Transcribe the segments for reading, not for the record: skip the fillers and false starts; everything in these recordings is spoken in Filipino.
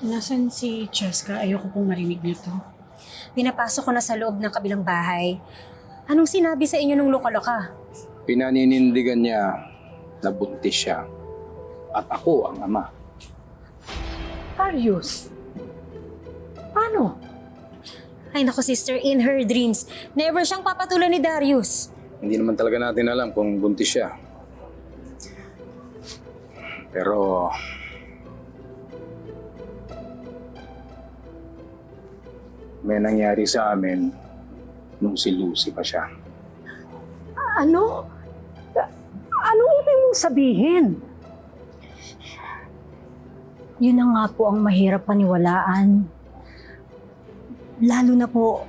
Nasaan si Cheska? Ayoko pong marinig nito. Pinapasok ko na sa loob ng kabilang bahay. Anong sinabi sa inyo nung lokaloka? Pinaninindigan niya na buntis siya. At ako ang ama. Darius? Paano? Ay nako sister, in her dreams, never siyang papatulan ni Darius. Hindi naman talaga natin alam kung buntis siya. Pero may nangyari sa amin nung si Lucy pa siya. Ano? Anong ibig mong sabihin? Yun na nga po ang mahirap paniwalaan. Lalo na po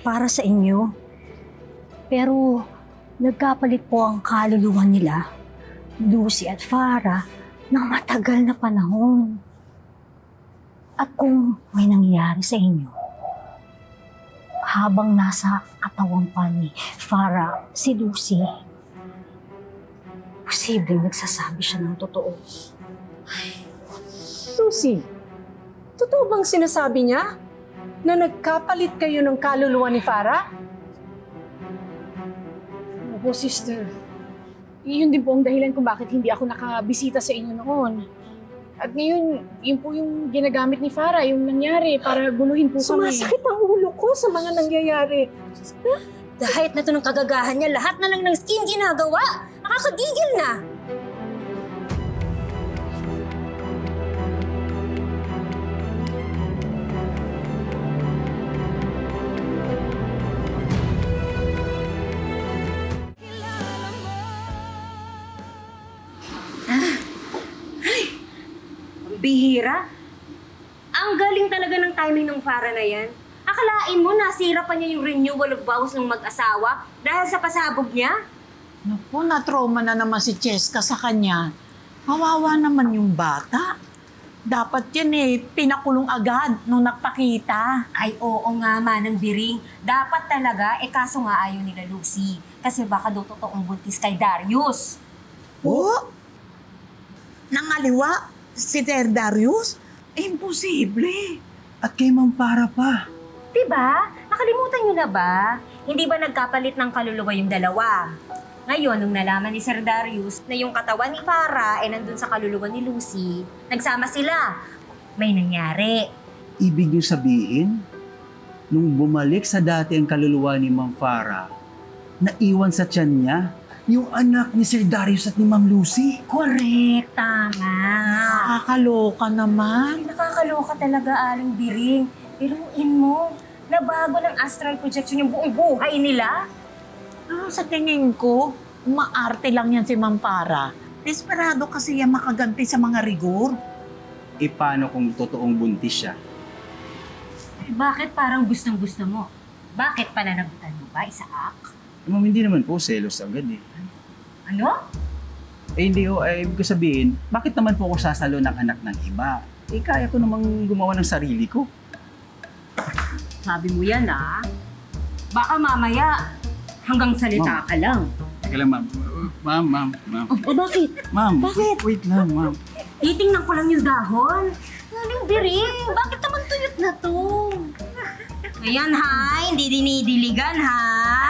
para sa inyo. Pero nagkapalit po ang kaluluwa nila, Lucy at Farah, ng matagal na panahon. At kung may nangyari sa inyo, habang nasa katawan pa ni Farah si Lucy, posibleng nagsasabi siya ng totoo. Susie, totoo bang sinasabi niya na nagkapalit kayo ng kaluluwa ni Farah? Opo, sister. Yun din po ang dahilan kung bakit hindi ako nakabisita sa inyo noon. At ngayon, yun po yung ginagamit ni Farah, yung nangyari para guluhin po kami. Sumasakit ang ulo ko sa mga nangyayari. Dahil na to ng kagagahan niya, lahat na lang ng scheme ginagawa. Nakakagigil na. Bihira. Ang galing talaga ng timing ng Farah na yan. Akalain mo, nasira pa niya yung renewal of vows ng mag-asawa dahil sa pasabog niya? Naku, na-trauma na naman si Cheska sa kanya. Kawawa naman yung bata. Dapat yan pinakulong agad nung nagpakita. Ay, oo nga, Manang Biring. Dapat talaga, kaso nga ayaw nila Lucy. Kasi baka daw totoong buntis kay Darius. Oh? Nangaliwa? Si Sir Darius? Imposible. At kay Ma'am Farah pa. Diba? Nakalimutan niyo na ba? Hindi ba nagkapalit ng kaluluwa yung dalawa? Ngayon, nung nalaman ni Sir Darius na yung katawan ni Farah ay nandun sa kaluluwa ni Lucy, nagsama sila. May nangyari. Ibig niyo sabihin, nung bumalik sa dati ang kaluluwa ni Ma'am Farah, naiwan sa tiyan niya yung anak ni Sir Darius at ni Ma'am Lucy. Correct, tama. Nakakaloka naman. Nakakaloka talaga, Aling Biring. Biruin mo, nabago ng astral projection yung buong buhay nila. Sa tingin ko, umaarte lang yan si Ma'am Farah. Desperado kasi yan makaganti sa mga rigor. E paano kung totoong buntis siya? Bakit parang gustong-gusto mo? Bakit pananagutan mo ba, Isaac? Ma'am, hindi naman po selos agad eh. Ano? Hindi ho, ibig ko sabihin, bakit naman po ako sasalo ng anak ng iba? Kaya ko namang gumawa ng sarili ko. Sabi mo yan, ah. Baka mamaya, hanggang salita ka lang. Teka lang, ma'am. Ma'am. Bakit? Ma'am, Bakit? wait lang, ma'am. Titingnan ko lang yung dahon. Aling Biring, bakit naman tuyot na to? Ayan ha, hindi dinidiligan ha.